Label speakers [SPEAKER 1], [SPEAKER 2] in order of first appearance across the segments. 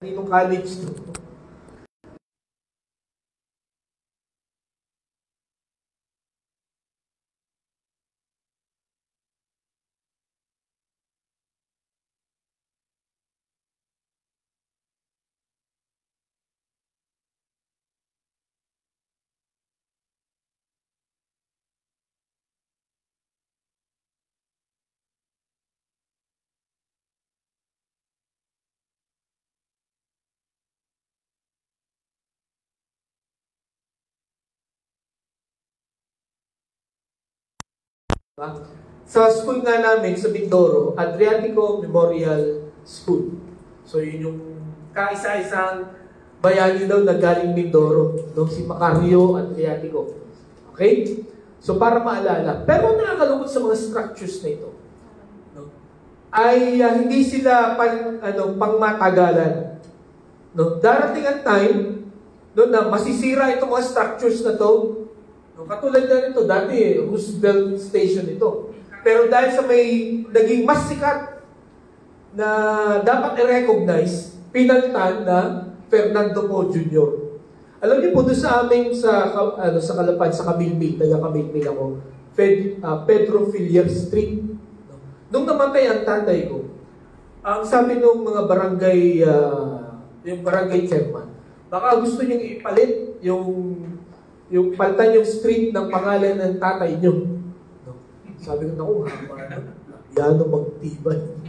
[SPEAKER 1] Nung college to. Sa school nga namin, sa Mindoro, Adriatico Memorial School. So yun yung kaisa-isang bayani daw na galing Mindoro, no? Si Macario Adriatico. Okay? So para maalala. Pero nakakalungkot sa mga structures na ito, no? Ay hindi sila pangmatagalan. No? Darating ang time no, na masisira itong mga structures na to. No, katulad na nito, dati Roosevelt Station ito. Pero dahil sa may naging mas sikat na dapat i-recognize, pinalitan na Fernando Po Jr. Alam niyo po, doon sa amin sa Calapad, sa Camilmil, taga-Camilmil ako, Pedro Villar Street. Nung namatay ang tatay ko, ang sabi ng mga barangay, yung barangay chairman, baka gusto niyong ipalit yung palitan yung street ng pangalan ng tatay nyo. No? Sabi ko, naku, yan ang magtibay.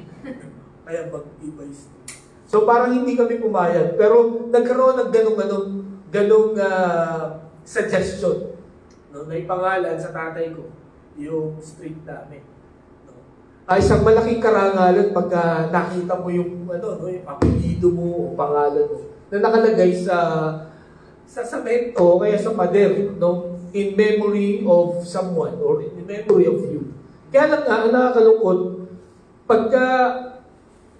[SPEAKER 1] Kaya magtibay street. So parang hindi kami pumayag. Pero nagkaroon ng ganong suggestion. No? Na ipangalan sa tatay ko, yung street namin. No? Isang malaking karangalan pagka nakita mo yung, yung apelido mo o pangalan mo na nakalagay sa semento o kaya sa pader, no? In memory of someone or in memory of you. Kaya lang nga, ang nakakalungkot,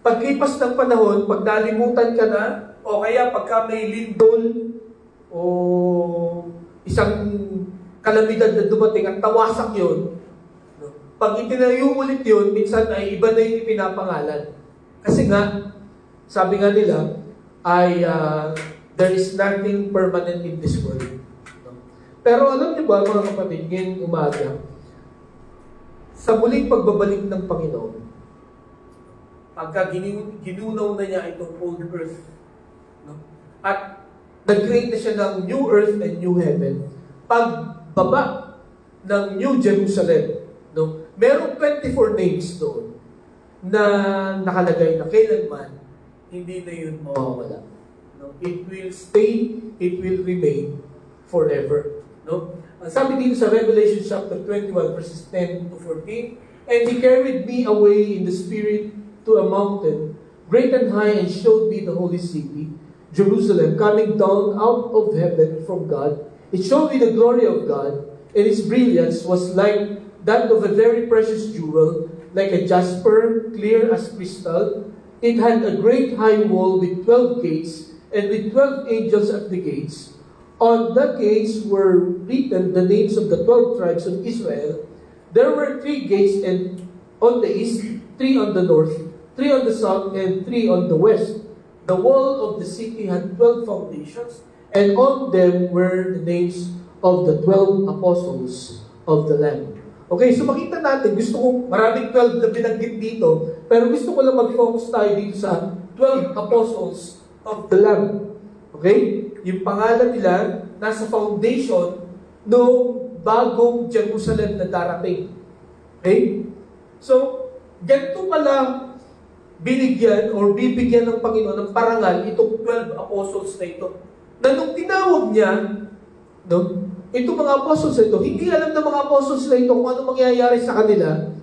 [SPEAKER 1] paglipas ng panahon, pag nalimutan ka na, o kaya pagka may lindol o isang kalamidad na dumating at tawasak yun, no? Pag itinayo ulit yun, minsan ay iba na yung ipinapangalan. Kasi nga, sabi nga nila, ay there is nothing permanent in this world. No? Pero alam niyo ba, mga kapatid, ngayong umaga, sa muling pagbabalik ng Panginoon, pagka ginunaw na niya itong old earth, no? At nag-create na siya ng new earth and new heaven, pagbaba ng New Jerusalem, no? Merong 24 names doon na nakalagay na kailanman hindi na yun mawawala. It will stay, it will remain forever. No? Ang sabi dito sa Revelation chapter 21 verses 10 to 14, "And he carried me away in the spirit to a mountain, great and high, and showed me the holy city, Jerusalem, coming down out of heaven from God. It showed me the glory of God, and its brilliance was like that of a very precious jewel, like a jasper, clear as crystal. It had a great high wall with 12 gates, and with 12 angels at the gates. On the gates were written the names of the 12 tribes of Israel. There were 3 gates, and on the east, 3 on the north, 3 on the south, and 3 on the west. The wall of the city had 12 foundations, and on them were the names of the 12 apostles of the Lamb." Okay, so makita natin, maraming 12 na binanggit dito, pero gusto ko lang mag-focus tayo dito sa 12 apostles of the Lamb. Okay? Yung pangalan nila nasa foundation ng bagong Jerusalem na darating. Okay? So, ganito pala binigyan or bibigyan ng Panginoon ng parangal itong 12 apostles na ito. Na nung tinawag niya, no, itong mga apostles na ito, hindi alam ng mga apostles na ito kung ano mangyayari sa kanila,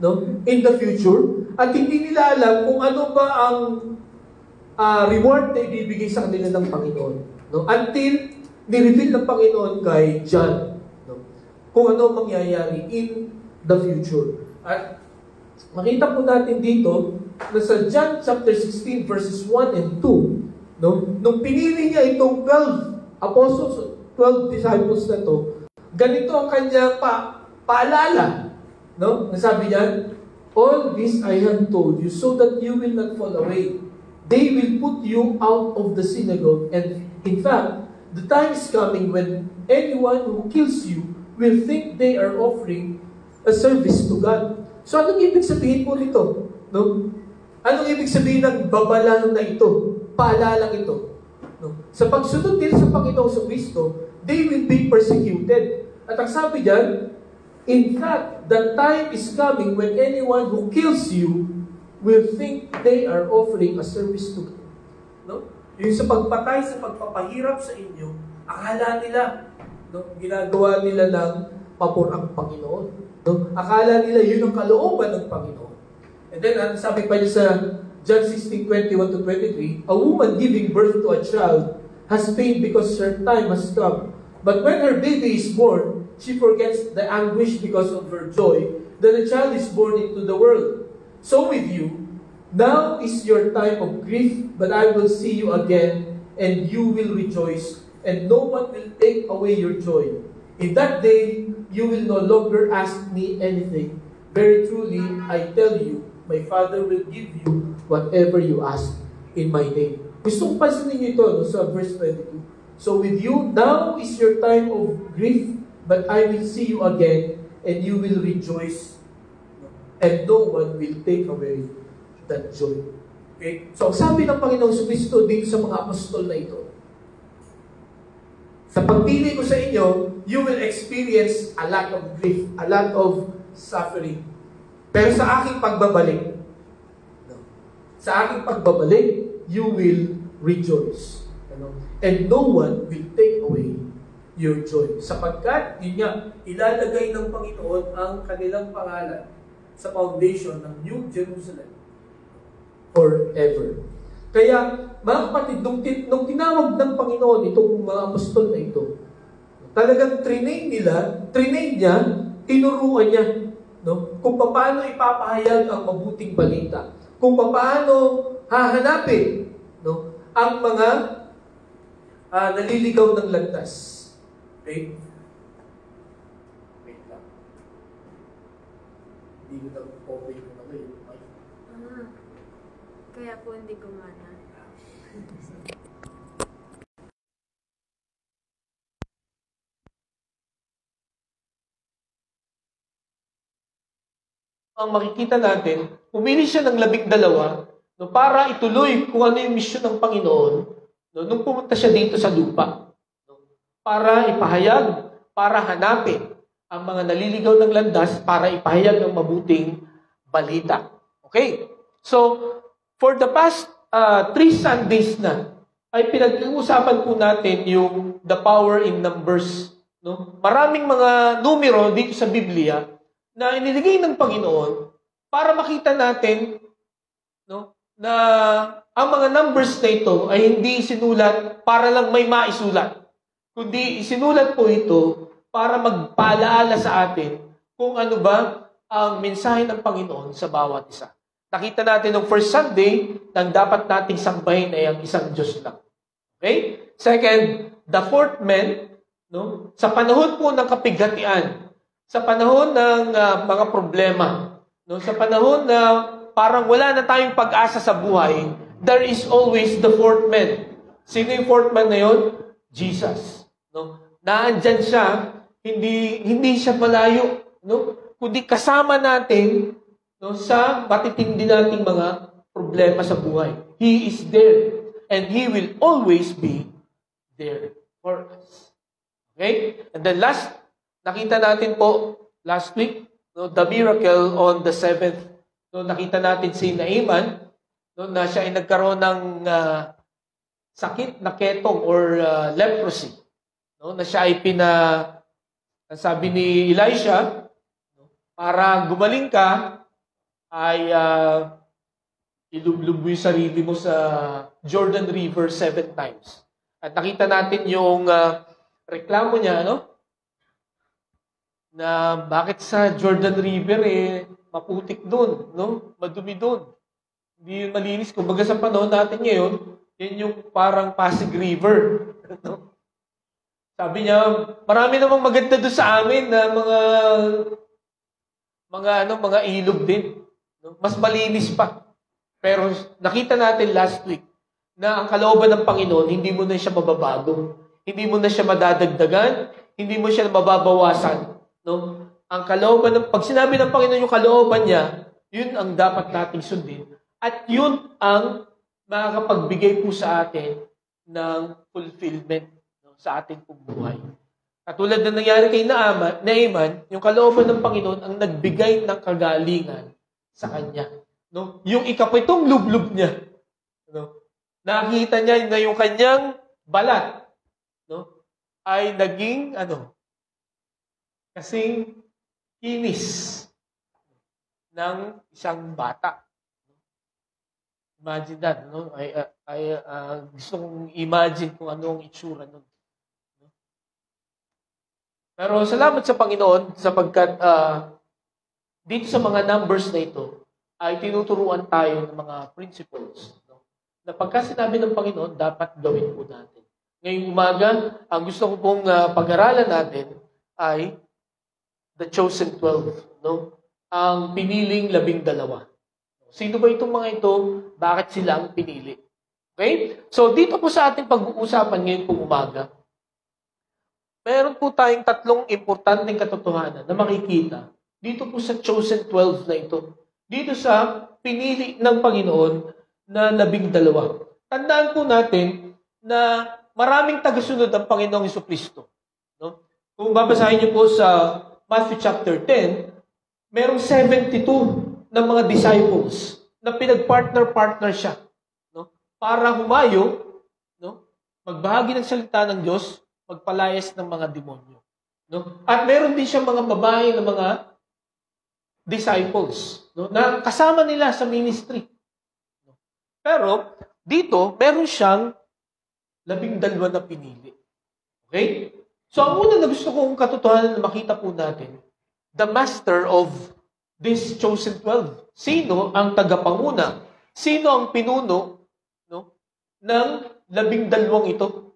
[SPEAKER 1] no, in the future, at hindi nila alam kung ano ba ang reward na ibibigay sa kanila ng Panginoon. No? Until ni-reveal ng Panginoon kay John, no? Kung ano mangyayari in the future. At makita po natin dito na sa John chapter 16 verses 1 and 2, no? Nung pinili niya itong 12 apostles, 12 disciples na to, ganito ang kanya paalala. No? Nasabi niya, "All this I have told you so that you will not fall away. they will put you out of the synagogue. And in fact, the time is coming when anyone who kills you will think they are offering a service to God. So anong ibig sabihin po nito? No? Anong ibig sabihin ng babala na ito? Paalalang ito. No? Sa pagsunod nila sa Panginoong Kristo, they will be persecuted. At ang sabi diyan, in fact, the time is coming when anyone who kills you will think they are offering a service to God. No? Yung sa pagpatay, sa pagpapahirap sa inyo, akala nila, no, ginagawa nila ng papor ang Panginoon. No? Akala nila yun ang kalooban ng Panginoon. And then, sabi pa niya sa John 16:21-23, a woman giving birth to a child has pain because her time has come. But when her baby is born, she forgets the anguish because of her joy that the child is born into the world. So with you, now is your time of grief, but I will see you again, and you will rejoice, and no one will take away your joy. In that day, you will no longer ask me anything. Very truly, I tell you, my Father will give you whatever you ask in my name. Gusto kong pansinin niyo ito sa verse 22. So with you, now is your time of grief, but I will see you again, and you will rejoice, and no one will take away that joy. Okay? So, ang sabi ng Panginoong Kristo dito sa mga apostol na ito, sa pagpili ko sa inyo, you will experience a lot of grief, a lot of suffering. Pero sa aking pagbabalik, you will rejoice. And no one will take away your joy. Sapagkat, yun nga, ilalagay ng Panginoon ang kanilang pangalan sa foundation ng New Jerusalem forever. Kaya, mga kapatid, nung tinawag ng Panginoon itong mga apostol na ito, talagang trinain niya, tinuruan niya, no? Kung paano ipapahayag ang mabuting balita, kung paano hahanapin, no, ang mga naliligaw ng landas. Okay? Wait lang. Hindi ko nag-open ko na yung mic.
[SPEAKER 2] Kaya po hindi gumana.
[SPEAKER 1] Ang makikita natin, pumili siya ng 12 no, para ituloy kung ano yung misyon ng Panginoon no, nung pumunta siya dito sa lupa. No, para ipahayag, para hanapin ang mga naliligaw ng landas, para ipahayag ang mabuting balita. Okay? So, for the past 3 Sundays na, ay pinag-uusapan po natin yung the power in numbers. No? Maraming mga numero dito sa Biblia na iniligay ng Panginoon para makita natin, no, na ang mga numbers na ito ay hindi sinulat para lang may maisulat. Kundi isinulat po ito para magpaalaala sa atin kung ano ba ang mensahe ng Panginoon sa bawat isa. Nakita natin nung first Sunday na dapat nating sambahin ay ang isang Diyos lang. Okay? Second, the fourth man, no, sa panahon po ng kapighatian, sa panahon ng mga problema, no, sa panahon na parang wala na tayong pag-asa sa buhay, there is always the fourth man. Sino yung fourth man na yun? Jesus. No? Naandyan siya, hindi siya malayo, no? Kundi kasama natin, no, sa matitindi nating mga problema sa buhay. He is there, and He will always be there for us. Okay? And then last, nakita natin po last week, no, the miracle on the 7th. No, nakita natin si Naaman, no, na siya ay nagkaroon ng sakit na ketong or leprosy. No, na siya ay sabi ni Elisha, no, para gumaling ka, ay ilublob mo yung sarili mo sa Jordan River 7 times. At nakita natin yung reklamo niya, no? Na bakit sa Jordan River maputik doon, no? Madumi doon. Hindi yun malinis. Kumbaga sa panahon natin ngayon, yan yung parang Pasig River. No? Sabi niya, marami namang maganda doon sa amin na mga ilog din. No? Mas malinis pa. Pero nakita natin last week na ang kalooban ng Panginoon, hindi mo na siya mababago. Hindi mo na siya madadagdagan, hindi mo siya mababawasan. No? Ang kalooban pag sinabi ng Panginoon yung kalooban niya, yun ang dapat nating sundin. At yun ang makakapagbigay po sa atin ng fulfillment, no, sa ating buhay. Katulad na nangyari kay Naaman, yung kalooban ng Panginoon ang nagbigay ng kagalingan sa kanya. No? Yung ikapitong lublub niya, no? Nakita niya na yung kanyang balat, no, ay naging kasing kinis ng isang bata. Imagine that, no? Gusto kong imagine kung ano ang itsura nun. Pero salamat sa Panginoon sapagkat dito sa mga numbers na ito ay tinuturuan tayo ng mga principles, no? Na pagka sinabi ng Panginoon, dapat gawin po natin. Ngayong umaga, ang gusto ko pong pag-aralan natin ay the chosen 12, no? Ang piniling 12. Sino ba itong mga ito? Bakit sila ang pinili? Okay? So, dito po sa ating pag-uusapan ngayon pong umaga, meron po tayong tatlong importanteng katotohanan na makikita dito po sa chosen 12 na ito. Dito sa pinili ng Panginoon na 12. Tandaan po natin na maraming tagasunod ang Panginoong Jesucristo. No? Kung babasahin niyo po sa Matthew chapter 10, merong 72 ng mga disciples na pinag-partner siya, no? Para humayo, no? Magbahagi ng salita ng Diyos, magpalayas ng mga demonyo. No? At meron din siyang mga babae na mga disciples, no? Na kasama nila sa ministry. Pero, dito, meron siyang 12 na pinili. Okay? So, ang una na gusto kong katotohanan na makita po natin, the master of this chosen 12. Sino ang tagapanguna? Sino ang pinuno, no, ng 12 ito?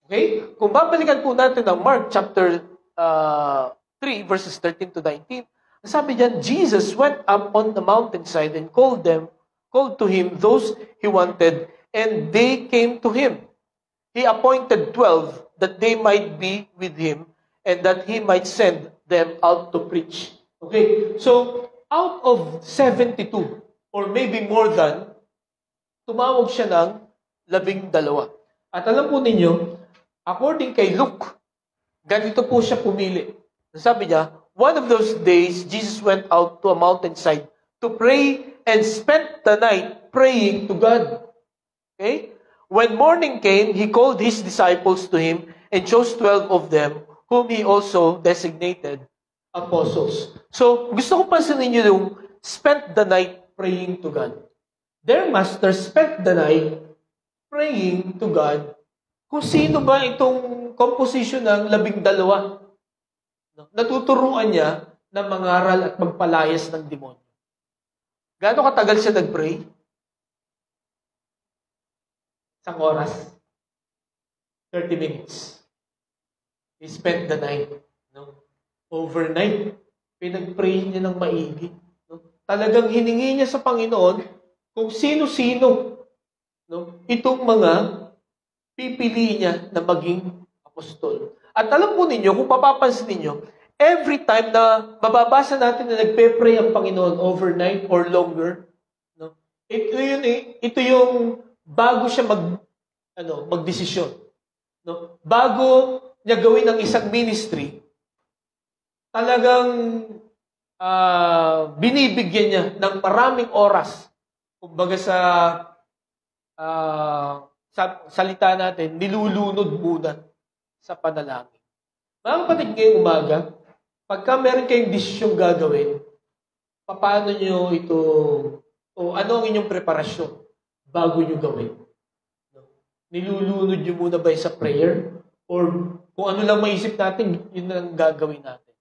[SPEAKER 1] Okay? Kung babalikan po natin ang Mark chapter 3, verses 13 to 19, sabi diyan, Jesus went up on the mountainside and called to him those he wanted, and they came to him. He appointed 12 that they might be with him and that he might send them out to preach. Okay, so out of 72 or maybe more than, tumawag siya ng 12. At alam po ninyo, according kay Luke, ganito po siya pumili. Sabi niya, one of those days, Jesus went out to a mountainside to pray and spent the night praying to God. Okay? When morning came, he called his disciples to him and chose 12 of them, whom he also designated apostles. So, gusto ko pansinin niyo yung spent the night praying to God. Their master spent the night praying to God kung sino ba itong composition ng 12. Natuturuan niya na mangaral at magpalayas ng demonyo. Gaano katagal siya nag-pray? Isang oras? 30 minutes. He spent the night. No? Overnight. Pinag-pray niya ng maigi. No? Talagang hiningi niya sa Panginoon kung sino-sino, no, itong mga pipili niya na maging apostol. At alam po ninyo, kung papapansin ninyo, every time na mababasa natin na nagpe-pray ang Panginoon overnight or longer, no, ito yung bago siya magdesisyon. No? Bago niya gawin ang isang ministry, talagang binibigyan niya ng maraming oras. Kumbaga sa salita natin, nilulunod muna sa panalangin. Mga kapatid, ngayong umaga, pagka meron kayong desisyong gagawin, paano nyo ito, o ano ang inyong preparasyon bago nyo gawin? Nilulunod nyo muna ba sa prayer? Or kung ano lang maisip natin, yun ang gagawin natin.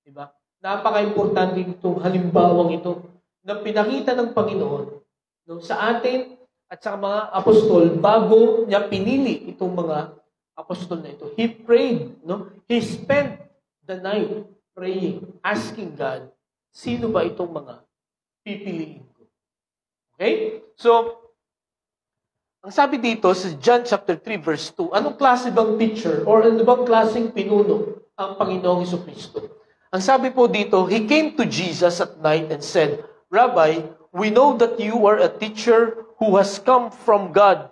[SPEAKER 1] Diba? Napaka-importante itong halimbawang ito na pinakita ng Panginoon, no, sa atin at sa mga apostol bago niya pinili itong mga apostol na ito. He prayed, no? He spent the night praying, asking God, sino ba itong mga pipiliin ko? Okay?
[SPEAKER 2] So, ang sabi dito sa John chapter 3 verse 2, anong klase bang teacher or ano bang klaseng pinuno ang Panginoong Jesucristo? Ang sabi po dito, He came to Jesus at night and said, Rabbi, we know that you are a teacher who has come from God.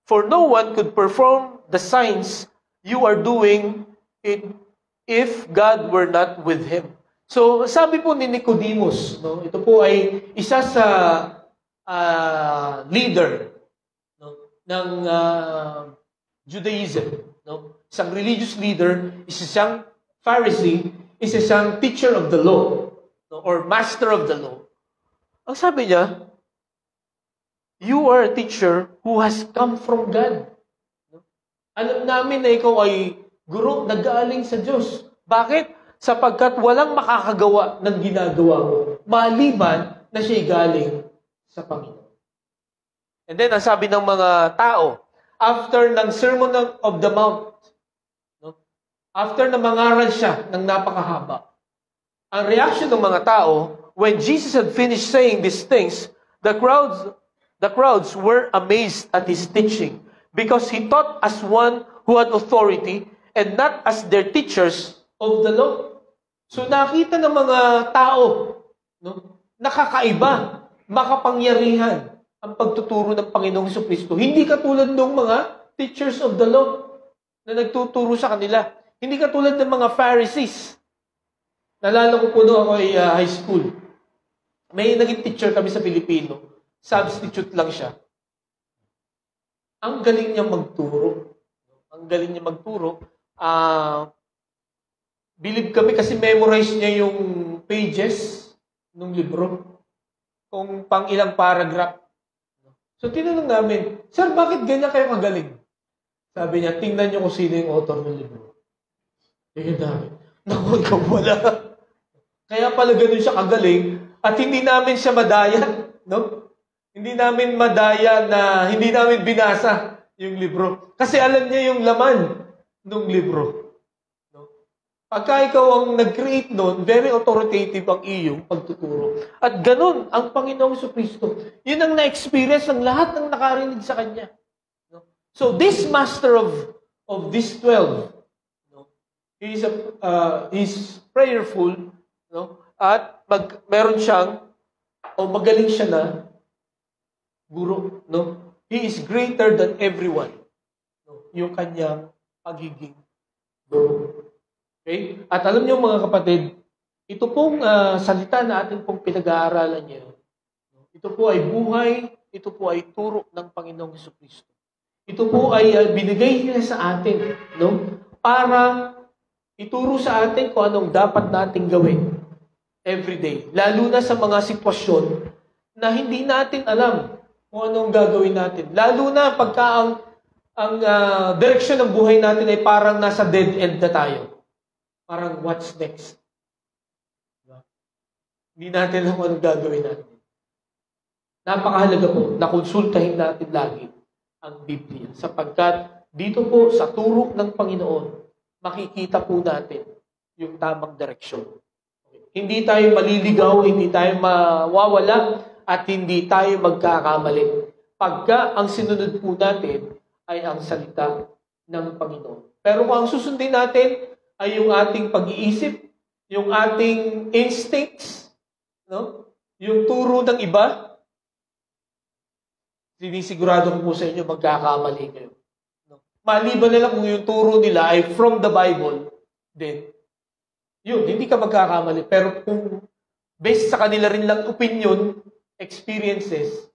[SPEAKER 2] For no one could perform the signs you are doing if God were not with him. So, sabi po ni Nicodemus, no, ito po ay isa sa leader, no, ng Judaism. No? Isang religious leader, isa siyang Pharisee, isa siyang teacher of the law, no, or master of the law. Ang sabi niya, you are a teacher who has come from God. No? Alam namin na ikaw ay guro na galing sa Diyos. Bakit? Sapagkat walang makakagawa ng ginagawa mo, maliban na siya'y galing sa Panginoon. And then, ang sabi ng mga tao, after ng Sermon of the Mount, no? After na mangaral siya ng napakahaba, ang reaction ng mga tao, when Jesus had finished saying these things, the crowds were amazed at his teaching, because he taught as one who had authority and not as their teachers of the law. So nakita ng mga tao, no, nakakaiba, makapangyarihan ang pagtuturo ng Panginoong Jesucristo. Hindi katulad ng mga teachers of the law na nagtuturo sa kanila. Hindi katulad ng mga Pharisees. Nalala ko po noong ako ay high school. May naging teacher kami sa Pilipino. Substitute lang siya. Ang galing niya magturo. Ang galing niya magturo. Believe kami kasi memorize niya yung pages ng libro. Kung pang ilang paragraph. So tinanong namin, Sir, bakit ganyan kayo kagaling? Sabi niya, tingnan niyo kung sino yung author ng libro. Tingnan namin. Naku, ikaw wala. Kaya pala ganun siya kagaling at hindi namin siya madaya. No? Hindi namin madaya na hindi namin binasa yung libro. Kasi alam niya yung laman ng libro. Pagka ikaw ang nag-create nun, very authoritative ang iyong pagtuturo. At ganun ang Panginoong Jesucristo. Yun ang na-experience ng lahat ng nakarinig sa Kanya. So this master of these 12, he's prayerful, at meron siyang, o magaling siya na, guro. He is greater than everyone. Yung kanyang pagiging guro. Okay? At alam niyo mga kapatid, ito pong salita na atin pong pinag-aaralan niyo. Ito po ay buhay, ito po ay turo ng Panginoong Jesucristo. Ito po ay binigay niya sa atin, para ituro sa atin kung anong dapat nating gawin everyday. Lalo na sa mga sitwasyon na hindi natin alam kung anong gagawin natin. Lalo na pagka ang direksyon ng buhay natin ay parang nasa dead end na tayo. Parang what's next? Hindi natin alam kung anong gagawin natin. Napakahalaga po na konsultahin natin lagi ang Biblia. Sapagkat dito po sa turo ng Panginoon, makikita po natin yung tamang direksyon. Hindi tayo maliligaw, hindi tayo mawawala, at hindi tayo magkakamali. Pagka ang sinunod po natin ay ang salita ng Panginoon. Pero kung ang susundin natin ay yung ating pag-iisip, yung ating instincts, yung turo ng iba, sinisigurado ko po sa inyo, magkakamali kayo. Maliban na lang kung yung turo nila ay from the Bible, then, yun, hindi ka magkakamali. Pero kung based sa kanila rin lang opinion, experiences,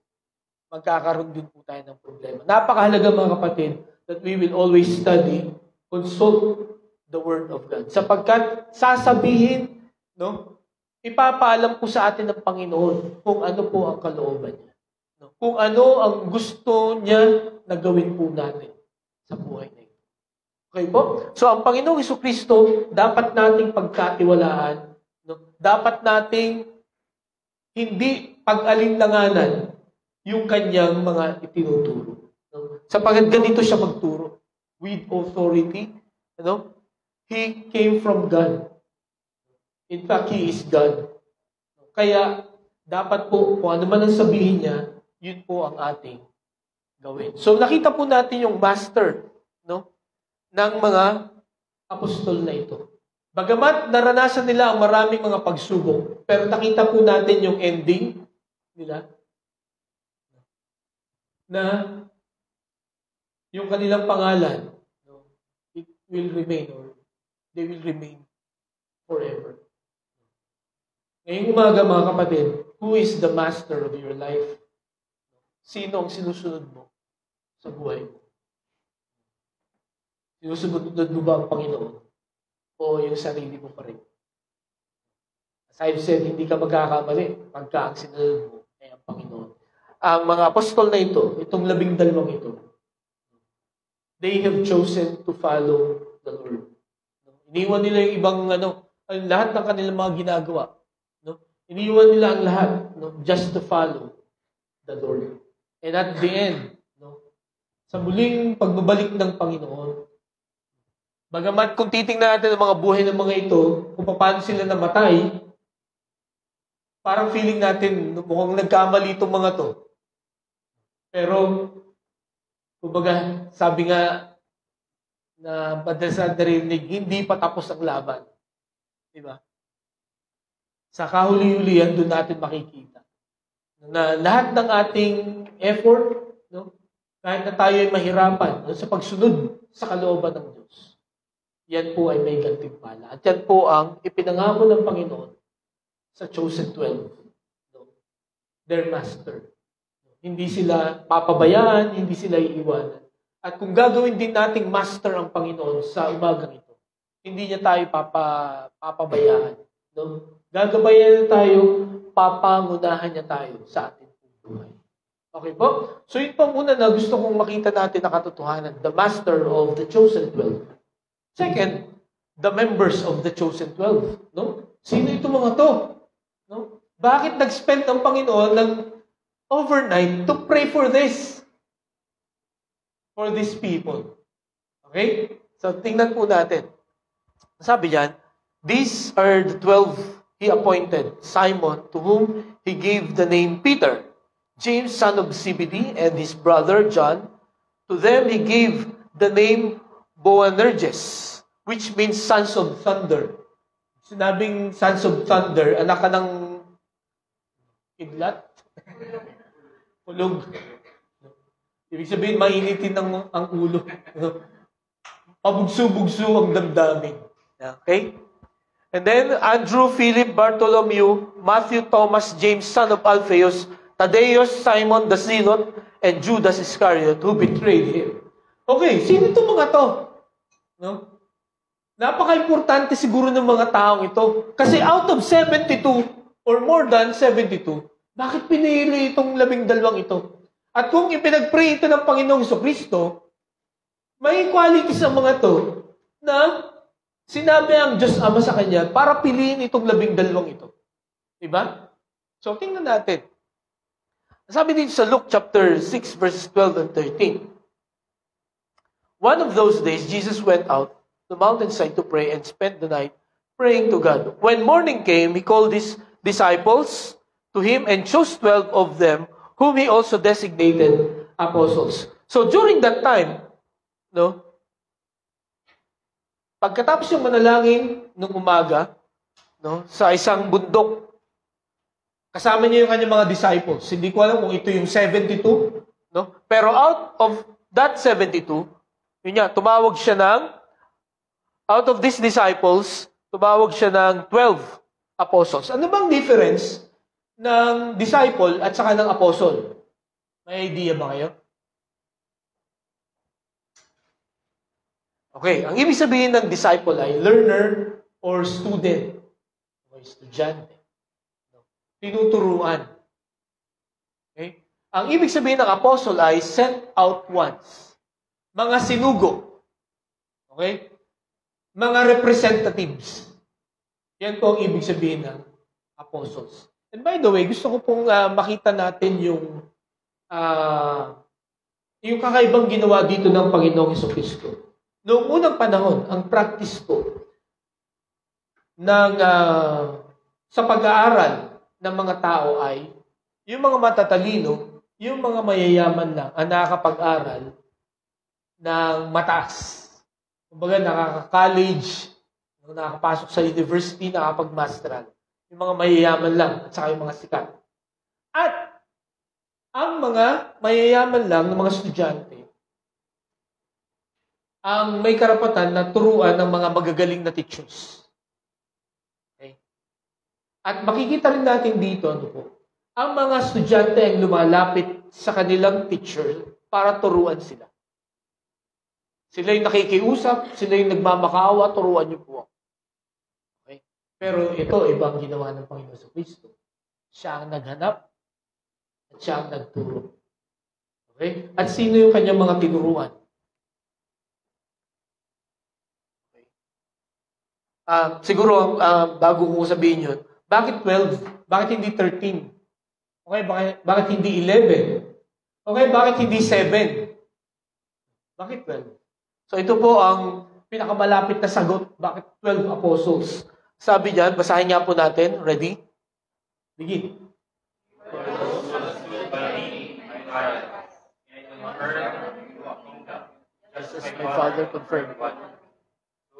[SPEAKER 2] magkakaroon din po tayo ng problema. Napakahalaga mga kapatid that we will always study, consult the Word of God. Sapagkat sasabihin, ipapaalam po sa atin ng Panginoon kung ano po ang kalooban niya. Kung ano ang gusto niya na gawin po natin sa buhay na ito. Okay po? So, ang Panginoong Jesucristo, dapat nating pagkatiwalaan. Dapat nating hindi pag-alinlanganan yung kanyang mga itinuturo. Sapagkat ganito siya magturo. With authority. He came from God. In fact, He is God. Kaya, dapat po, kung ano man ang sabihin niya, yun po ang ating gawin. So nakita po natin yung master, no, ng mga apostol na ito. Bagamat naranasan nila ang maraming mga pagsubok, pero nakita po natin yung ending nila na yung kanilang pangalan, no, it will remain or they will remain forever. Ngayong umaga, mga kapatid, who is the master of your life? Sino ang sinusunod mo sa buhay mo? Sinusunod mo ba ang Panginoon? O yung sarili mo pa rin? As I've said, hindi ka magkakamali pagka ang sinunod mo ay ang Panginoon. Ang mga apostol na ito, itong 12 ito, they have chosen to follow the Lord. Iniwan nila yung ibang, lahat ng kanilang mga ginagawa. No? Iniwan nila ang lahat, no? Just to follow the Lord. And at the end, no? Sa muling pagbabalik ng Panginoon, bagamat kung titingnan natin ang mga buhay ng mga ito, kung paano sila namatay, parang feeling natin, mukhang nagkamali itong mga to. Pero, kumbaga, sabi nga, na madalas na narinig, hindi pa tapos ang laban. Diba? Sa kahuli-hulihan, doon natin makikita na lahat ng ating effort, no, kahit na tayo ay mahirapan, no, sa pagsunod sa kalooban ng Diyos, yan po ay may gantimpala. At yan po ang ipinangako ng Panginoon sa chosen 12. No? Their master. Hindi sila papabayaan, hindi sila iiwanan. At kung gagawin din nating master ang Panginoon sa umagang ito, hindi niya tayo papabayaan. No? Gagabayan na tayo, papangunahan niya tayo sa ating buhay. Okay po? So yun po muna na gusto kong makita natin na katotohanan. The master of the chosen 12. Second, the members of the chosen 12. No? Sino itong mga to? No? Bakit nag-spend ang Panginoon ng overnight to pray for this? For these people. Okay? So, tingnan po natin. Sabi diyan, these are the 12 he appointed. Simon, to whom he gave the name Peter. James, son of Zebedee, and his brother John. To them he gave the name Boanerges, which means sons of thunder. Sinabing sons of thunder, anak ka ng kidlat? Ulog. Ibig sabihin, mainitin ang ulo. Pabugso-bugso ang damdamin. Okay? And then, Andrew, Philip, Bartholomew, Matthew, Thomas, James, son of Alphaeus, Thaddeus, Simon the Zealot, and Judas Iscariot, who betrayed him. Okay, sino itong mga to? No? Napaka-importante siguro ng mga taong ito. Kasi out of 72, or more than 72, bakit pinili itong 12 ito? At kung ipinag-pray ito ng Panginoong Jesucristo, may qualities ang mga to na sinabi ang Diyos Ama sa Kanya para piliin itong 12 ito. Diba? So, tingnan natin. Sabi dito sa Luke chapter 6, verses 12 and 13. One of those days, Jesus went out to the mountainside to pray and spent the night praying to God. When morning came, he called his disciples to him and chose 12 of them, whom he also designated apostles. So during that time, no, pagkatapos yung manalangin nung umaga, no, sa isang bundok, kasama niya yung kanyang mga disciples. Hindi ko alam kung ito yung 72, no? Pero out of that 72, yun nga, tumawag siya ng, out of these disciples, tumawag siya ng 12 apostles. Ano bang difference ng disciple at saka ng apostle? May idea ba kayo? Okay, ang ibig sabihin ng disciple ay learner or student. O estudyante. Tinuturuan. Okay? Ang ibig sabihin ng apostle ay sent out ones. Mga sinugo. Okay? Mga representatives. Yan po ang ibig sabihin ng apostles. And by the way, gusto ko pong makita natin yung kakaibang ginawa dito ng Panginoong Jesucristo. Noong unang panahon, ang practice po ng sa pag-aaral ng mga tao ay yung mga matatalino yung mga mayayaman lang ang nakakapag-aral ng mataas. Kumbaga, nakaka-college, nakakapasok sa university, nakakapag-masteral. Yung mga mayayaman lang, at saka yung mga sikat. At ang mga mayayaman lang ng mga estudyante, ang may karapatan na turuan ng mga magagaling na teachers. Okay? At makikita rin natin dito, ang mga estudyante ang lumalapit sa kanilang teacher para turuan sila. Sila yung nakikiusap, sila yung nagmamakaawa, turuan niyo po. Okay? Pero ito, ibang ginawa ng Panginoon sa Kristo. Siya ang naghanap at siya ang nagturo. Okay? At sino yung kanyang mga tinuruan? Okay. Siguro, bago ko sabihin yun, bakit 12? Bakit hindi 13? Okay, bakit hindi 11? Okay, bakit hindi 7? Bakit 12? So ito po ang pinakamalapit na sagot. Bakit 12 apostles? Sabi diyan, basahin nga po natin. Ready? Begin. Just as my Father confirmed,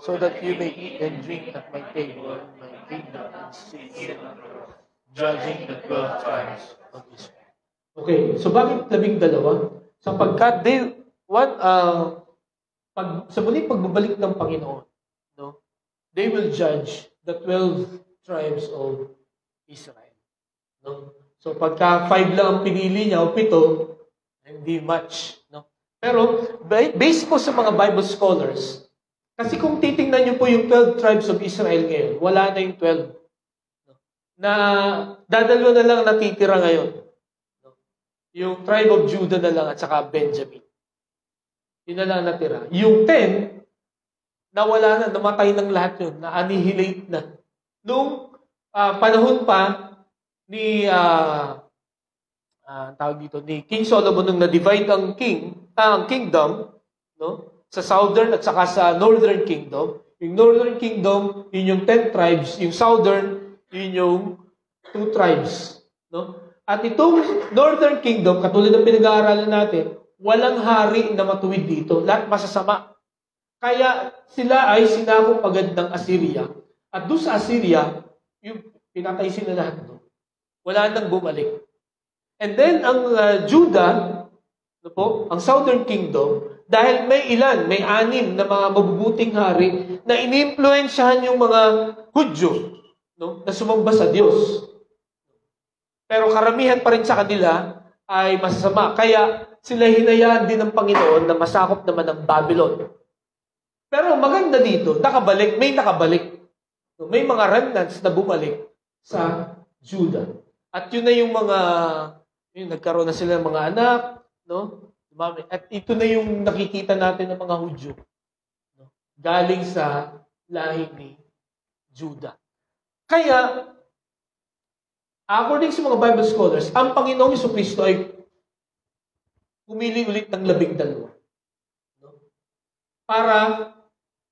[SPEAKER 2] so that you may eat and drink at my table, my kingdom and seat, judging the 12 tribes of Israel. Okay, so bakit 12? Sapagkat sa muling pagbabalik ng Panginoon, they will judge the 12 tribes of Israel. No? So pagka 5 lang ang pinili niya o 7, hindi much. No? Pero based po sa mga Bible scholars, kasi kung titingnan niyo po yung 12 tribes of Israel ngayon, wala na yung 12. Na dadalo na lang natitira ngayon. Yung tribe of Judah na lang at saka Benjamin. Yun na lang natira. Yung 10, nawala na, namatay ng lahat yun, na-annihilate na. Nung panahon pa ni ni King Solomon, nung na-divide ang kingdom, no? Sa southern at saka sa northern kingdom. Yung northern kingdom, yun yung 10 tribes. Yung southern, yun yung 2 tribes. No? At itong northern kingdom, katulad ng pinag-aaralan natin, walang hari na matuwid dito. Lahat masasama. Kaya sila ay sinakop agad ng Assyria. At doon sa Assyria, yung pinatay sila lahat doon. Wala nang bumalik. And then, ang Judah, ang southern kingdom, dahil may 6 na mga mabubuting hari na ini-influensyahan yung mga Hudyo, na sumamba sa Diyos. Pero karamihan pa rin sa kanila ay masasama. Kaya sila hinayaan din ng Panginoon na masakop naman ng Babylon. Pero maganda dito, may nakabalik. May mga remnants na bumalik sa Judah. At yun na yung nagkaroon na sila ng mga anak, no? At ito na yung nakikita natin ng mga Hudyo. No? Galing sa lahi ni Judah. Kaya, according sa mga Bible scholars, ang Panginoong Jesucristo ay pumili ulit ng 12. No?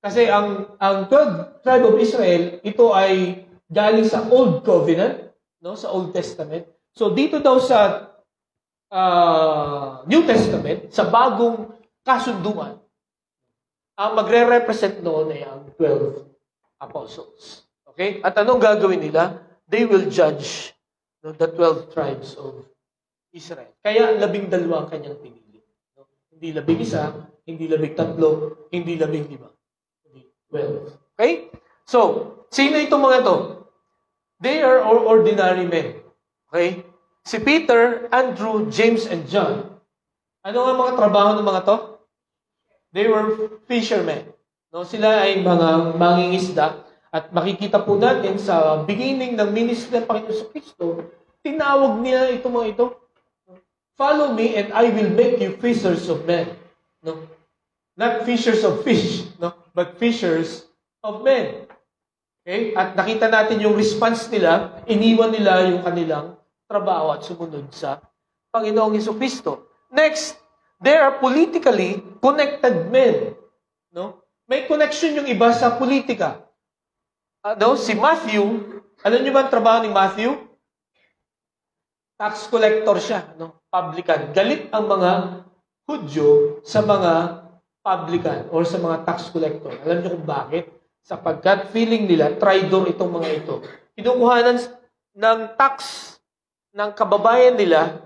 [SPEAKER 2] Kasi ang 12 tribe of Israel, ito ay galing sa Old Covenant, no? Sa Old Testament. So dito daw sa New Testament, sa bagong kasunduan, ang magre-represent noon ay ang 12 apostles. Okay? At anong gagawin nila? They will judge the 12 tribes of Israel. Kaya 12 ang kanyang pinili. No? Hindi 11, hindi 13, hindi 15. Hindi 12. Okay? So, sino itong mga to? They are ordinary men. Okay? Si Peter, Andrew, James, and John. Ano nga mga trabaho ng mga to? They were fishermen. No? Sila ay mga mangingisda. At makikita po natin sa beginning ng ministry ng Panginoon sa Kristo, tinawag niya itong mga ito. Follow me and I will make you fishers of men. No? Not fishers of fish, no? But fishers of men. Okay? At nakita natin yung response nila, iniwan nila yung kanilang trabaho at sumunod sa Panginoong Jesucristo. Next, they are politically connected men. No? May connection yung iba sa politika. Si Matthew, alam niyo ba ang trabaho ni Matthew? Tax collector siya. No? publican. Galit ang mga Hudyo sa mga publican or sa mga tax collector. Alam niyo kung bakit? Sapagkat feeling nila, traitor itong mga ito. Kinukuhanan ng tax ng kababayan nila,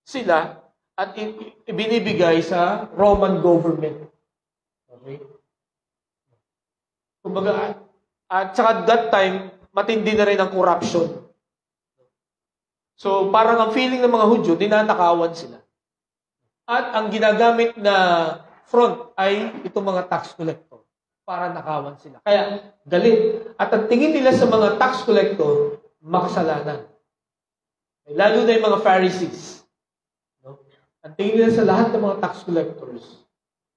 [SPEAKER 2] sila, at ibinibigay sa Roman government. Okay? Kumbaga, at saka that time, matindi na rin ang corruption. So, parang ang feeling ng mga Hudyo, dinanakawan sila. At ang ginagamit na front ay itong mga tax collector para nakawan sila. Kaya, galit. At ang tingin nila sa mga tax collector, makasalanan. Lalo na yung mga Pharisees. No? Ang tingin nila sa lahat ng mga tax collectors,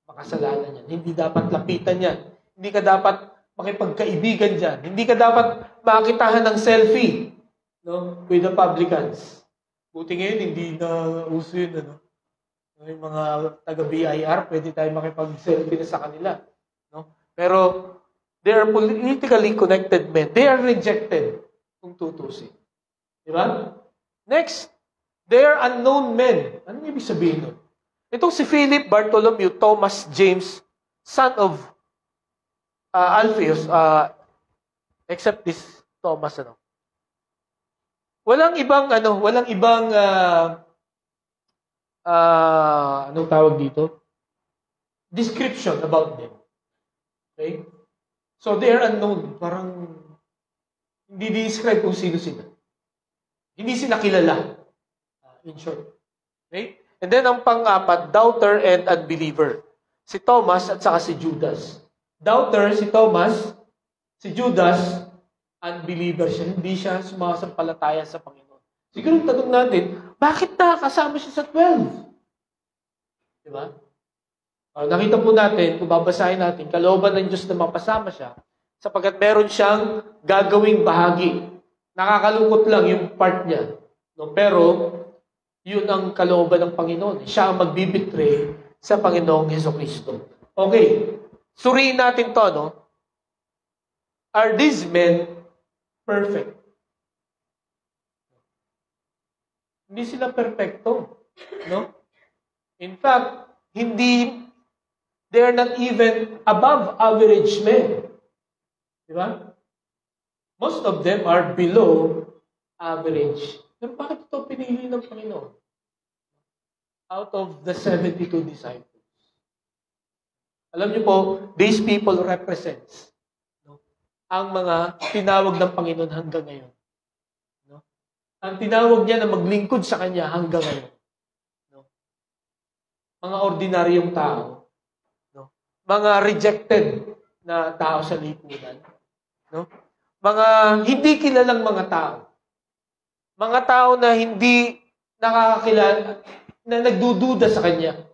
[SPEAKER 2] makasalanan yan. Hindi dapat lapitan yan. Hindi ka dapat makipagkaibigan dyan. Hindi ka dapat makakitahan ng selfie, no, with the publicans. Buti ngayon, hindi na uso yun. Ano? Yung mga taga-BIR, pwede tayo makipag-selfie na sa kanila. No? Pero, they are politically connected men. They are rejected kung tutusin. Diba? Next, they are unknown men. Anong ibig sabihin nun? Itong si Philip, Bartholomew, Thomas, James, son of Alphaeus, except this Thomas, walang ibang anong tawag dito? Description about them. Okay? So, they are unknown. Parang hindi describe kung sino sila. Hindi sila kilala. In short. Okay? And then, ang pang-apat, doubter and unbeliever. Si Thomas at saka si Judas. Doubter, si Thomas, si Judas, unbeliever siya. Hindi siya sumasampalataya sa Panginoon. Siguro tanong natin, bakit nakakasama siya sa 12? Diba? Nakita po natin, kung babasahin natin, kalooban ng Diyos na mapasama siya, sapagkat meron siyang gagawing bahagi. Nakakalungkot lang yung part niya. No? Pero, yun ang kalooban ng Panginoon. Siya ang magbibitray sa Panginoong Hesukristo. Okay. Suriin natin to, no? Are these men perfect? Hindi sila perfecto, no? In fact, they are not even above average men. Di ba? Most of them are below average. Pero bakit ito pinili ng Panginoon? Out of the 72 disciples. Alam niyo po, these people represents, no, ang mga tinawag ng Panginoon hanggang ngayon. No? Ang tinawag niya na maglingkod sa Kanya hanggang ngayon. No? Mga ordinaryong tao. No? Mga rejected na tao sa lipunan. No? Mga hindi kilalang mga tao. Mga tao na hindi nakakakilala, na nagdududa sa Kanya.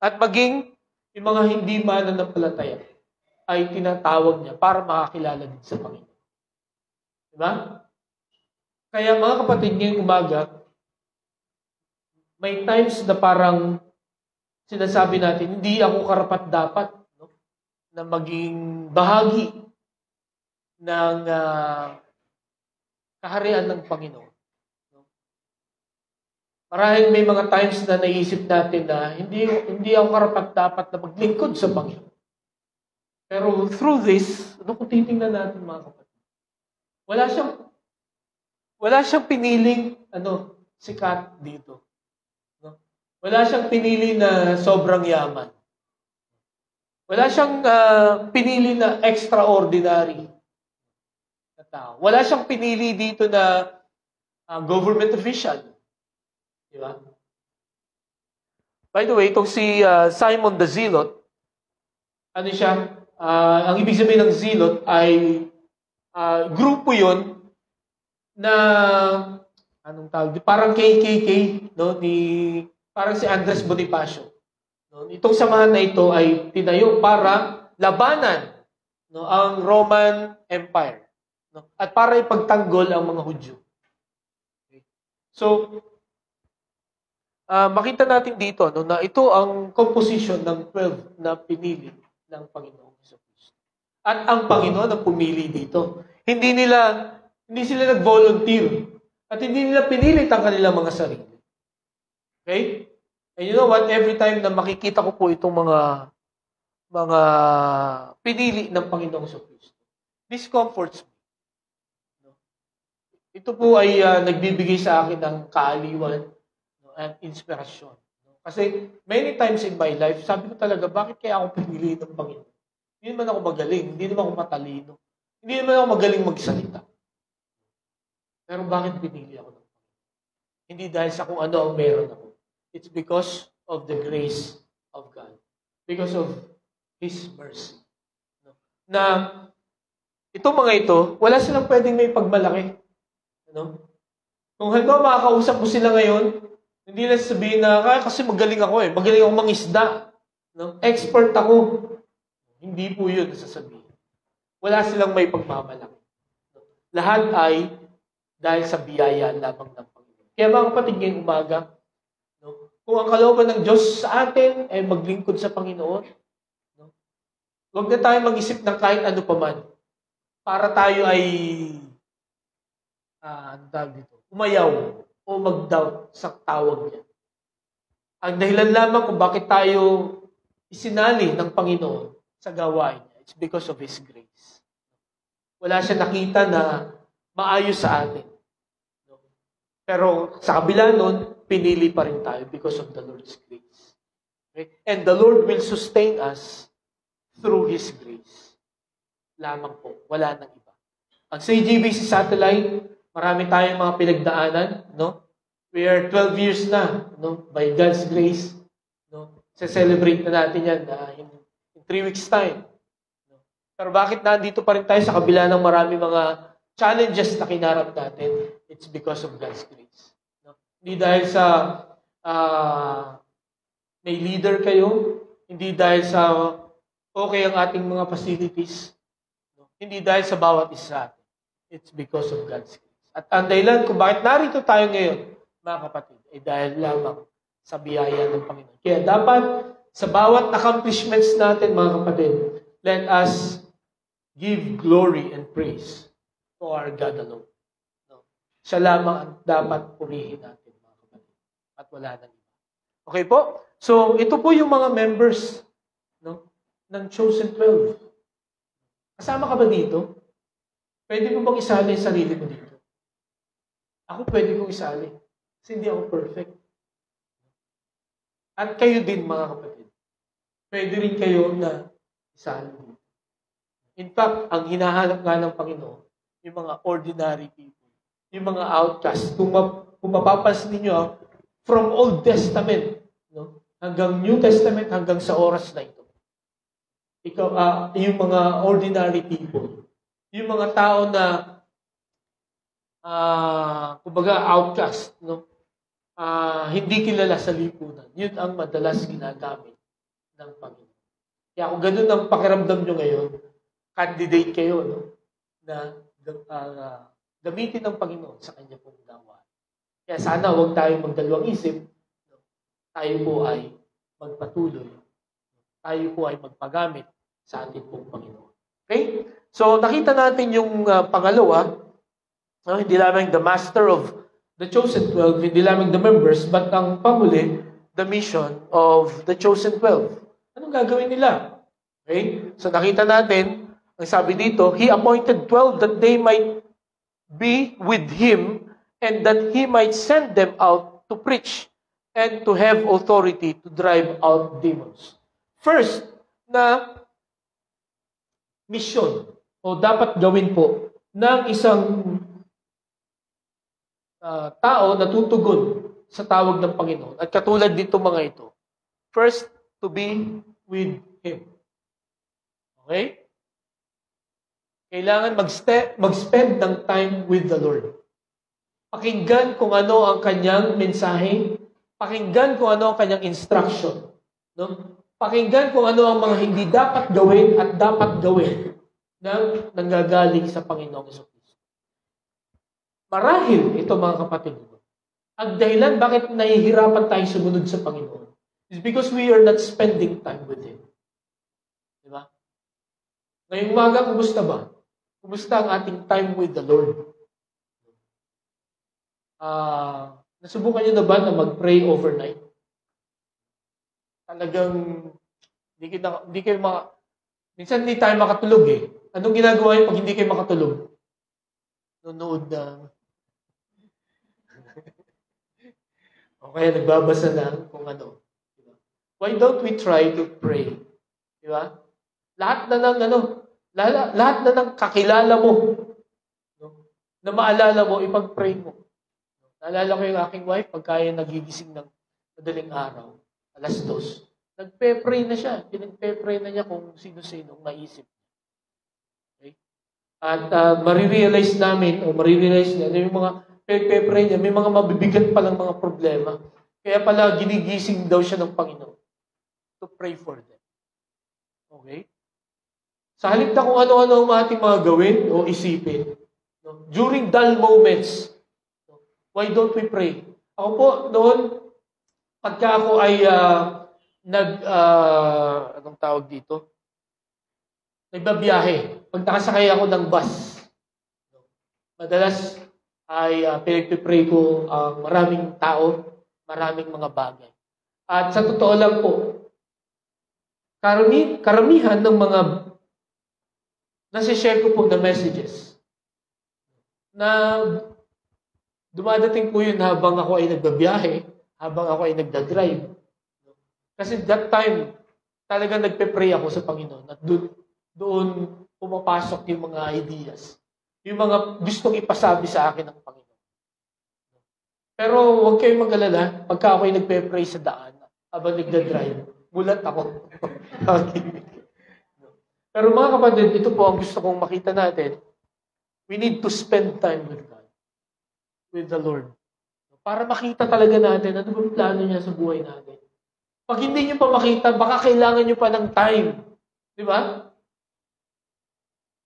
[SPEAKER 2] At maging yung mga hindi mananampalataya ay tinatawag niya para makakilala din sa Panginoon. Diba? Kaya mga kapatid, ngayong umaga, may times na parang sinasabi natin, hindi ako karapat-dapat, no, na maging bahagi ng kaharian ng Panginoon. Marahil may mga times na naisip natin na hindi ako karapat-dapat na maglingkod sa Panginoon. Pero through this, kung titingnan natin mga kapatid, wala siyang piniling sikat dito. No? Wala siyang pinili na sobrang yaman. Wala siyang pinili na extraordinary na tao. Wala siyang pinili dito na government official. Diba? By the way, itong si Simon the Zealot, ano siya? Ang ibig sabihin ng Zealot ay grupo yon na anong tawag? Parang KKK, no? Parang si Andres Bonifacio. No? Itong samahan na ito ay tinayo para labanan, no, ang Roman Empire, no? At para ipagtanggol ang mga Hudyo. Okay. So, makita natin dito, no, na ito ang composition ng 12 na pinili ng Panginoong Jesucristo. At ang Panginoon ang pumili dito. Hindi sila nag-volunteer. At hindi nila pinilit ang kanilang mga sarili. Okay? And you know what? Every time na makikita ko po itong mga pinili ng Panginoong Kristo, this comforts me. Ito po ay nagbibigay sa akin ng kaaliwan at inspirasyon. Kasi many times in my life, sabi ko talaga, bakit kaya ako pinili ng Panginoon? Hindi naman ako magaling, hindi naman ako matalino, hindi naman ako magaling magsalita. Pero bakit pinili ako ng Panginoon? Hindi dahil sa kung ano ang meron ako. It's because of the grace of God. Because of His mercy. Na itong mga ito, wala silang pwedeng may pagmalaki. Kung halimbawa makakausap mo sila ngayon, hindi lang sabihin na, kasi magaling ako magaling ako mangisda. Expert ako. Hindi po yun nasasabihin. Wala silang may pagmamalaki. Lahat ay dahil sa biyaya lamang ng Panginoon. Kaya mga kapatid, ngayong umaga, kung ang kalooban ng Diyos sa atin ay maglingkod sa Panginoon, huwag na tayo mag-isip ng kahit ano pa man para tayo ay umayaw o mag-doubt sa tawag niya. Ang dahilan lamang kung bakit tayo isinali ng Panginoon sa gawain niya, it's because of His grace. Wala siya nakita na maayos sa atin. Pero sa kabila nun, pinili pa rin tayo because of the Lord's grace. Okay? And the Lord will sustain us through His grace. Lamang po. Wala nang iba. Ang CGBC Satellite, marami tayong mga pinagdaanan. We are 12 years na. By God's grace. Se-celebrate na natin yan in 3 weeks time. Pero bakit nandito pa rin tayo sa kabila ng marami mga challenges na kinarap natin? It's because of God's grace. Hindi dahil sa may leader kayo, hindi dahil sa okay ang ating mga facilities, hindi dahil sa bawat isa. It's because of God's grace. At ang dahilan kung bakit narito tayo ngayon, mga kapatid, ay dahil lamang sa biyaya ng Panginoon. Kaya dapat sa bawat accomplishments natin, mga kapatid, let us give glory and praise to our God alone. Siya lamang ang dapat purihin natin, mga kapatid. At wala nang iba. Okay po? So, ito po yung mga members ng Chosen 12. Kasama ka ba dito? Pwede mo bang isali yung sarili mo dito? Ako pwede kong isali. Kasi hindi ako perfect. At kayo din, mga kapatid. Pwede rin kayo na isali dito. In fact, ang hinahanap nga ng Panginoon, yung mga ordinary people, yung mga outcasts. Kung mapapansin niyo, from Old Testament hanggang New Testament, hanggang sa oras na ito, yung mga ordinary people, yung mga tao na kumbaga outcast, hindi kilala sa lipunan, yun ang madalas ginagamit ng Panginoon. Kaya kung ganun ang pakiramdam nyo ngayon, candidate kayo na gamitin ng Panginoon sa kanya pong gawain. Kaya sana huwag tayong magdalawang isip, tayo po ay magpatuloy, tayo po ay magpagamit sa ating pong Panginoon. Okay? So, nakita natin yung pangalawa, hindi lamang the master of the chosen 12, hindi lamang the members, but ang pamuli, the mission of the chosen 12. Anong gagawin nila? Okay? So, nakita natin, ang sabi dito, He appointed 12 that they might be with Him and that He might send them out to preach and to have authority to drive out demons. First, na mission o dapat gawin po ng isang tao na tutugon sa tawag ng Panginoon. At katulad dito mga ito, first, to be with Him. Okay? Kailangan mag-spend ng time with the Lord. Pakinggan kung ano ang kanyang mensahe, pakinggan kung ano ang kanyang instruction. Pakinggan kung ano ang mga hindi dapat gawin at dapat gawin ng nanggagaling sa Panginoong Kristo. Marahil ito mga kapatid, ang dahilan bakit nahihirapan tayo sumunod sa Panginoon is because we are not spending time with Him. Diba? Ngayong umaga, kumusta ba? Kumusta ang ating time with the Lord? Nasubukan niyo na ba na mag-pray overnight? Talagang hindi kayo minsan hindi tayo makatulog eh. Anong ginagawa niyo pag hindi kayo makatulog? Nunood na. O kaya nagbabasa lang kung ano. Diba? Why don't we try to pray? Di ba? Lahat na ng kakilala mo, no? Na maalala mo, ipag-pray mo. Naalala ko yung aking wife, pagka nagigising ng madaling araw, 2:00, nagpe-pray na siya. Pinagpe-pray na niya kung sino-sino ang maisip. Okay? At marirealize niya, yung mga pinagpe-pray niya, may mga mabibigat palang mga problema. Kaya pala ginigising daw siya ng Panginoon to pray for them. Okay? Sa halip na kung ano-ano ang ating mga gawin o isipin, no? During dull moments, no? Why don't we pray? Ako po, noon, pagka ako ay anong tawag dito? Nagbabiyahe. Pag nakasakay ako ng bus, madalas ay pinagpipray ko ang maraming tao, maraming mga bagay. At sa totoo lang po, karamihan ng mga nasi-share ko po na messages na dumadating po yun habang ako ay nagbabiyahe, habang ako ay nagdadrive. Kasi that time, talagang nagpe-pray ako sa Panginoon at doon pumapasok yung mga ideas. Yung mga gustong ipasabi sa akin ng Panginoon. Pero huwag kayong mag-alala, pagka ako ay nagpe-pray sa daan, habang nagdadrive, gulat ako. Pero mga kapatid, ito po ang gusto kong makita natin. We need to spend time with God, with the Lord. Para makita talaga natin ano bang plano niya sa buhay natin. Pag hindi niyo pa makita, baka kailangan niyo pa ng time. Di ba?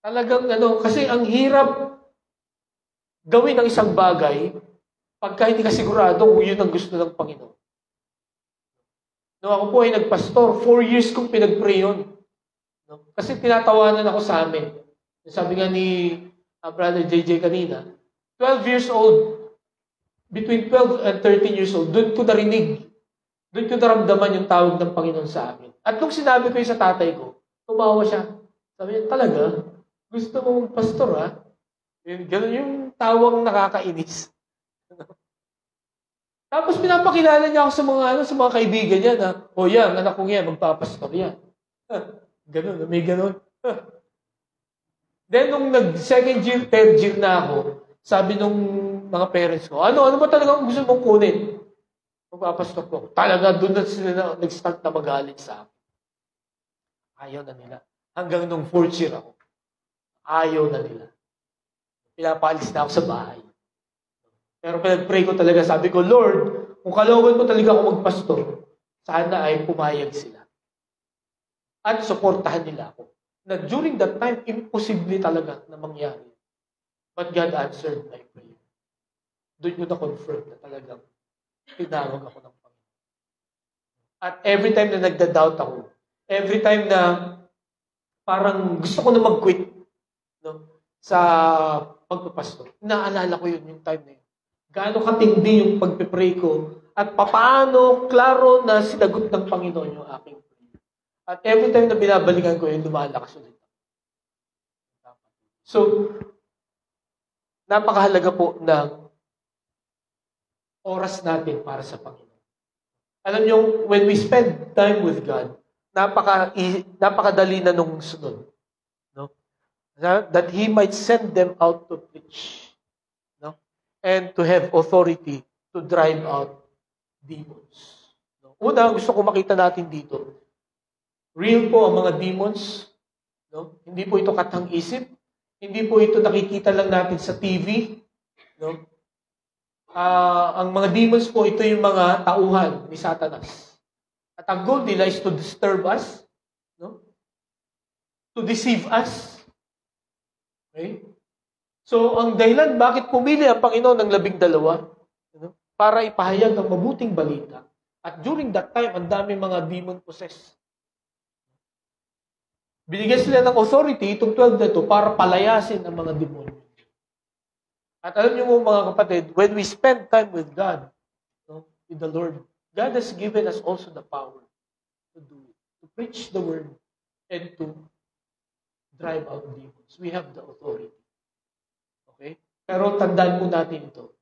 [SPEAKER 2] Talagang kasi ang hirap gawin ng isang bagay pagka hindi ka sigurado kung yun ang gusto ng Panginoon. Nung ako po ay nagpastor, 4 years kong pinag-pray yun. Kasi tinatawanan ako sa amin. Sabi nga ni Brother JJ kanina, 12 years old, between 12 and 13 years old, doon ko narinig, doon ko naramdaman yung tawag ng Panginoon sa akin. At nung sinabi ko yun sa tatay ko, tumawa siya. Sabi niya, talaga? Gusto mo magpastor, ha? Ganun yung tawang nakakainis. Tapos pinapakilala niya ako sa mga kaibigan niya na, yan, anak kong yan, magpapastor yan. Ganun, may ganun. Then, nung nag-second year, third year na ako, sabi nung mga parents ko, ano ba talagang gusto mong kunin? Magpapastor ko. Talaga, doon na sila nag-start na magalit sa akin. Ayaw na nila. Hanggang nung fourth year ako, ayaw na nila. Pinapaalis na ako sa bahay. Pero pinag-pray ko talaga, sabi ko, Lord, kung kalooban mo talaga ako magpastor, sana ay pumayag sila. At suportahan nila ako. Na during that time, imposible talaga na mangyari. But God answered my prayer. Doon ko na-confirm na talagang tinawag ako ng Panginoon. At every time na nagda-doubt ako, every time na parang gusto ko na mag-quit sa pagpapastor, naalala ko yun, yung time na yun. Gaano katindi yung pagpipray ko at paano klaro na sinagot ng Panginoon yung aking prayer. At every time na binabalikan ko yun, lumalakas ulit. So, napakahalaga po ng oras natin para sa Panginoon. Alam niyo, when we spend time with God, napakadali na nung sunod. No? That He might send them out to preach. No? And to have authority to drive out demons. No? Una, gusto ko makita natin dito, real po ang mga demons. No? Hindi po ito katang-isip. Hindi po ito nakikita lang natin sa TV. No? Ang mga demons po, ito yung mga tauhan ni Satanas. At ang goal nila is to disturb us, no? To deceive us. Okay? So, ang dahilan, bakit pumili ang Panginoon ng 12? No? Para ipahayag ang mabuting balita. At during that time, ang dami mga demon-possessed. Binigyan sila ng authority, itong 12 na ito, para palayasin ang mga demonyo. At alam niyo mo mga kapatid, when we spend time with God, no, with the Lord, God has given us also the power to do it, to preach the word and to drive out demons. We have the authority. Okay? Pero tandaan po natin ito.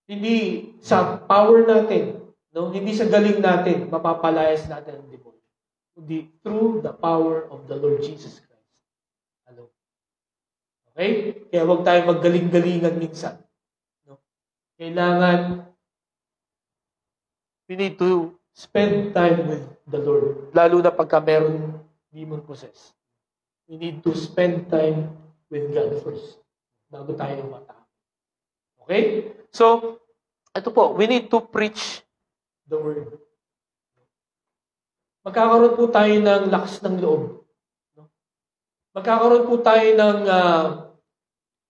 [SPEAKER 2] Hindi sa power natin, no, hindi sa galing natin, mapapalayas natin ang demonyo. Kundi through the power of the Lord Jesus Christ. Hello. Okay? Kaya huwag tayo maggaling-galingan minsan. No? Kailangan, we need to spend time with the Lord. Lalo na pagka meron demon possessed. We need to spend time with God first. Bago tayo matapos. Okay? So, ito po, we need to preach the word. Magkakaroon po tayo ng lakas ng loob. No? Magkakaroon po tayo ng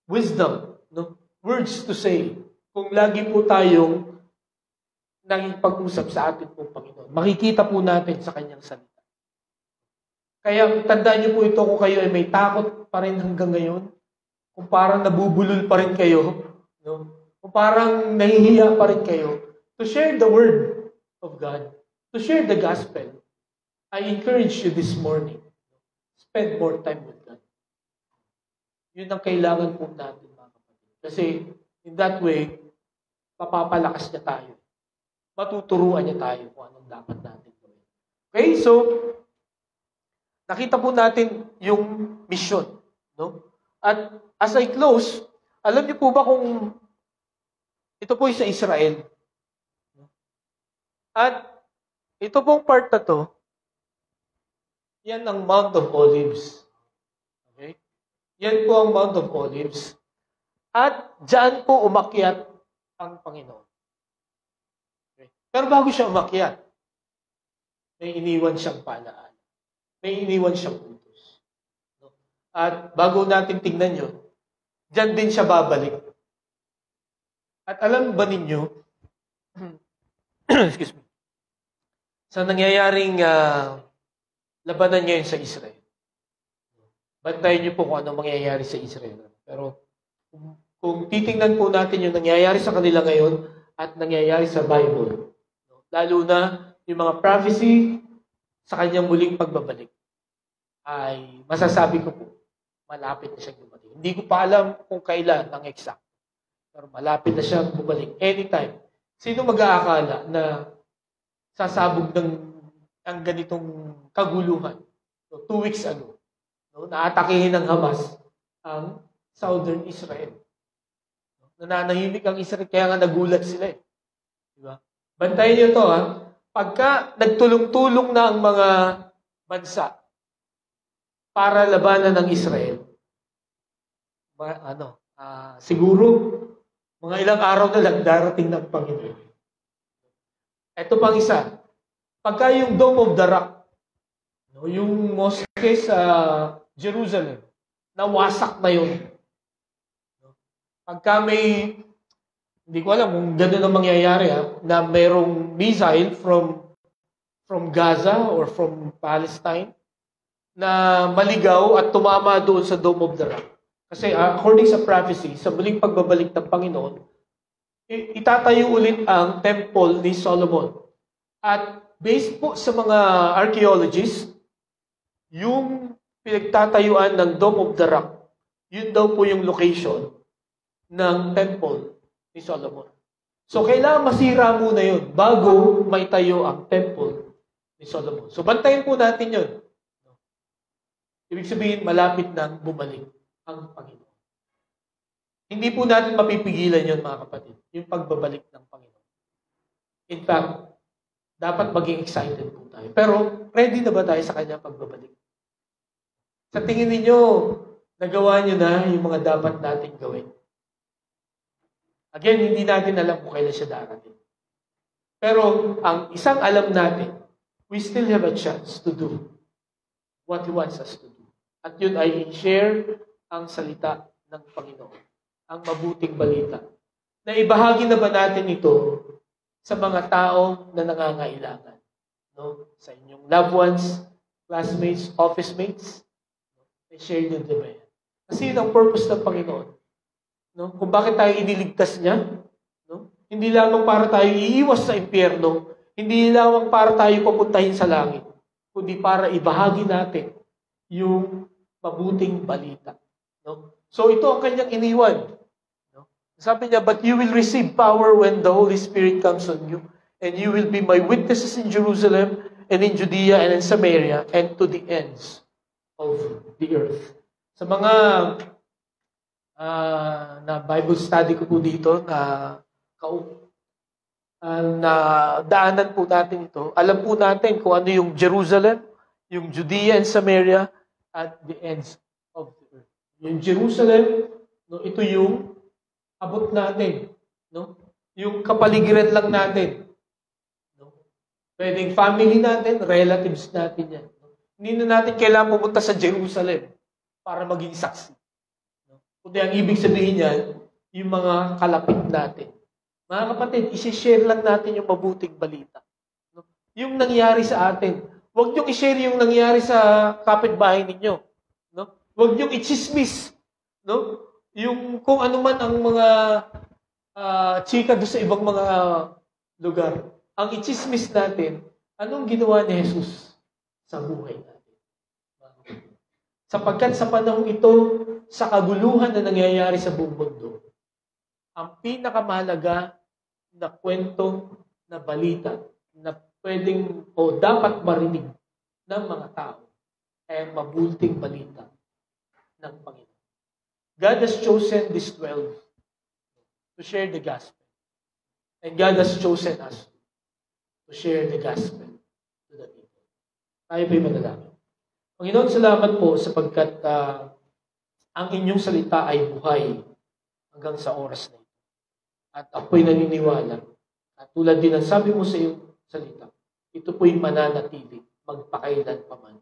[SPEAKER 2] wisdom, no? Words to say. Kung lagi po tayong nakikipag-usap sa ating pong Panginoon. Makikita po natin sa kanyang salita. Kaya tandaan niyo po ito kung kayo ay may takot pa rin hanggang ngayon. Kung parang nabubulol pa rin kayo. No? Kung parang nahihiya pa rin kayo. To share the word of God. To share the gospel. I encourage you this morning. Spend more time with God. Yun ang kailangan po natin mga kapatid. Kasi in that way, mapapalakas niya tayo. Matuturuan niya tayo kung anong dapat natin gawin. Okay, so nakita po natin yung mission. No? At as I close, alam niyo po ba kung ito po sa Israel? At ito pong part na to, yan ang Mount of Olives. Okay? Yan po ang Mount of Olives. At dyan po umakyat ang Panginoon. Okay? Pero bago siya umakyat, may iniwan siyang palaan. May iniwan siyang utos. No? At bago natin tingnan yun, dyan din siya babalik. At alam ba ninyo, excuse me, sa nangyayaring labanan ngayon sa Israel. Bantayan niyo po kung anong mangyayari sa Israel. Pero kung titingnan po natin yung nangyayari sa kanila ngayon at nangyayari sa Bible, lalo na yung mga prophecy sa kanyang muling pagbabalik, ay masasabi ko po, malapit na siyang bumalik. Hindi ko pa alam kung kailan ang exact. Pero malapit na siyang bumalik. Anytime. Sino mag-aakala na sasabog ng ang ganitong kaguluhan? So, 2 weeks ago, no, naatakihin ng Hamas ang Southern Israel. Nananahimik ang Israel, kaya nga nagulat sila. Diba? Bantayan niyo to, ha? Pagka nagtulong-tulong na ang mga bansa para labanan ng Israel, siguro, mga ilang araw na lang darating ng Panginoon. Ito pang isa. Pagka yung Dome of the Rock, no, yung mosque sa Jerusalem, nawasak na yun. Pagka may, hindi ko alam kung gano'n ang mangyayari, na mayroong missile from Gaza or from Palestine na maligaw at tumama doon sa Dome of the Rock. Kasi according sa prophecy, sa muling pagbabalik ng Panginoon, itatayo ulit ang temple ni Solomon. At based po sa mga archaeologists, yung pinagtatayuan ng Dome of the Rock, yun daw po yung location ng temple ni Solomon. So, kailangan masira muna yun bago maitayo ang temple ni Solomon. So, bantayin po natin yun. Ibig sabihin, malapit nang bumalik ang Panginoon. Hindi po natin mapipigilan yun, mga kapatid, yung pagbabalik ng Panginoon. In fact, dapat maging excited po tayo. Pero, ready na ba tayo sa kanya pagbabalik? Sa tingin ninyo, nagawa nyo na yung mga dapat natin gawin. Again, hindi natin alam kung kailan siya darating. Pero, ang isang alam natin, we still have a chance to do what He wants us to do. At yun ay i-share ang salita ng Panginoon, ang mabuting balita. Na ibahagi na ba natin ito sa mga tao na nangangailangan? No? Sa inyong loved ones, classmates, office mates, i-share nyo din ba yan? Kasi yun ang purpose ng Panginoon. No? Kung bakit tayo iniligtas niya. No? Hindi lamang para tayo iiwas sa impyerno, hindi lamang para tayo papuntahin sa langit, kundi para ibahagi natin yung mabuting balita. No? So ito ang kanyang iniwan. No? Sabi niya, but you will receive power when the Holy Spirit comes on you, and you will be my witnesses in Jerusalem, and in Judea, and in Samaria, and to the ends of the earth. Sa mga na Bible study ko po dito, na daanan po natin ito, alam po natin kung ano yung Jerusalem, yung Judea and Samaria, at the ends of the earth. Yung Jerusalem, no, ito yung abot natin, no? Yung kapaligiran lang natin. No? Pwedeng family natin, relatives natin yan. No? Hindi na natin kailangan pumunta sa Jerusalem para maging saksi. No? Kundi ang ibig sabihin yan, yung mga kalapit natin. Mga kapatid, isi-share lang natin yung mabuting balita. No? Yung nangyari sa atin. Huwag niyong i-share yung nangyari sa kapitbahay ninyo. No? Huwag niyong i-chismis. No? Yung kung ano man ang mga chika doon sa ibang mga lugar. Ang i-chismis natin, anong ginawa ni Jesus sa buhay natin. Sapagkat sa panahon ito, sa kaguluhan na nangyayari sa buong mundo, ang pinakamahalaga na kwento, na balita, na pwedeng o dapat marinig ng mga tao ay ang mabuting balita ng Panginoon. God has chosen these 12 to share the gospel. And God has chosen us to share the gospel to the people. Tayo po'y manalangin. Panginoon, salamat po sapagkat ang inyong salita ay buhay hanggang sa oras na ito. At ako'y naniniwala. At tulad din ang sabi mo sa iyong salita, ito po'y mananatili, magpakailan pa man.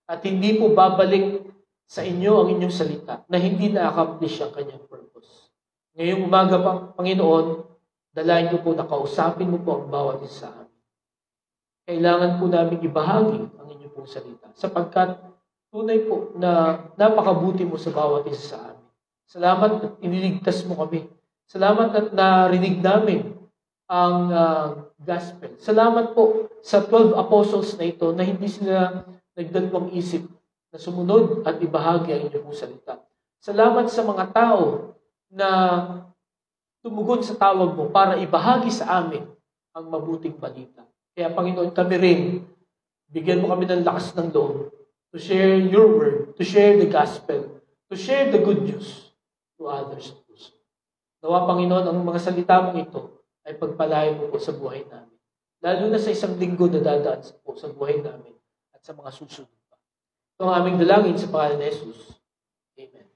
[SPEAKER 2] At hindi po babalik sa inyo ang inyong salita na hindi na-accomplish ang kanyang purpose. Ngayong umaga, Panginoon, dalayan ko po na kausapin mo po ang bawat isa sa amin. Kailangan po namin ibahagi ang inyong pong salita sapagkat tunay po na napakabuti mo sa bawat isa sa amin. Salamat at iniligtas mo kami. Salamat at narinig namin ang gospel. Salamat po sa 12 apostles na ito na hindi sila nagdalawang isip na sumunod at ibahagi ang inyong salita. Salamat sa mga tao na tumugon sa tawag mo para ibahagi sa amin ang mabuting balita. Kaya Panginoon, kami rin, bigyan mo kami ng lakas ng loob to share your word, to share the gospel, to share the good news to others. Nawa, Panginoon, ang mga salita mong ito ay pagpalain mo po sa buhay namin. Lalo na sa isang linggo na dadaan po sa buhay namin at sa mga susunod pa. Ito ang aming dalangin sa pangalan ni Jesus. Amen.